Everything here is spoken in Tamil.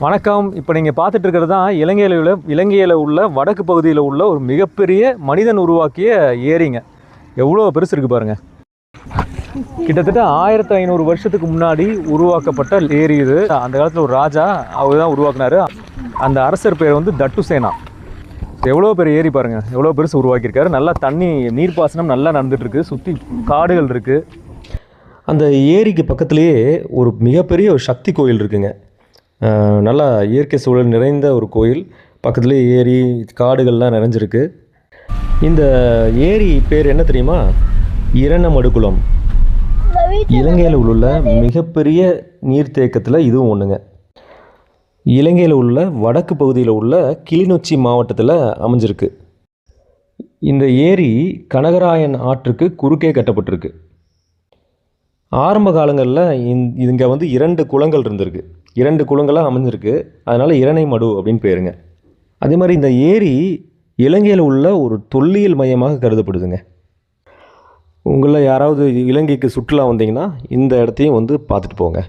வணக்கம். இப்போ நீங்கள் பார்த்துட்டு இருக்கிறது தான் இலங்கையில் உள்ள வடக்கு பகுதியில் உள்ள ஒரு மிகப்பெரிய மனிதன் உருவாக்கிய ஏரிங்க. எவ்வளோ பெருசு இருக்குது பாருங்கள். கிட்டத்தட்ட 1500 வருஷத்துக்கு முன்னாடி உருவாக்கப்பட்ட ஏரி இது. அந்த காலத்தில் ஒரு ராஜா அவர் தான் உருவாக்குனாரு. அந்த அரசர் பேர் வந்து தட்டுசேனா. எவ்வளோ பெரிய ஏரி பாருங்கள், எவ்வளோ பெருசு உருவாக்கியிருக்காரு. நல்லா தண்ணி நீர்ப்பாசனம் நல்லா நடந்துகிட்ருக்கு. சுற்றி காடுகள் இருக்குது. அந்த ஏரிக்கு பக்கத்துலேயே ஒரு மிகப்பெரிய ஒரு சக்தி கோயில் இருக்குங்க. நல்லா இயற்கை சூழல் நிறைந்த ஒரு கோயில். பக்கத்துலேயே ஏரி, காடுகள்லாம் நிறைஞ்சிருக்கு. இந்த ஏரி பேர் என்ன தெரியுமா? இரணமடுகுளம். இலங்கையில் உள்ள மிகப்பெரிய நீர்த்தேக்கத்தில் இதுவும் ஒன்றுங்க. இலங்கையில் உள்ள வடக்கு பகுதியில் உள்ள கிளிநொச்சி மாவட்டத்தில் அமைஞ்சிருக்கு. இந்த ஏரி கனகராயன் ஆற்றுக்கு குறுக்கே கட்டப்பட்டிருக்கு. ஆரம்ப காலங்களில் இங்கே வந்து 2 குளங்கள் இருந்திருக்கு. 2 குளங்களாக அமைஞ்சிருக்கு. அதனால் இரணைமடு அப்படின்னு பேருங்க. அதே மாதிரி இந்த ஏரி இலங்கையில் உள்ள ஒரு தொல்லியல் மையமாக கருதப்படுதுங்க. உங்களில் யாராவது இலங்கைக்கு சுற்றுலா வந்தீங்கன்னா இந்த இடத்தையும் வந்து பார்த்துட்டு போங்க.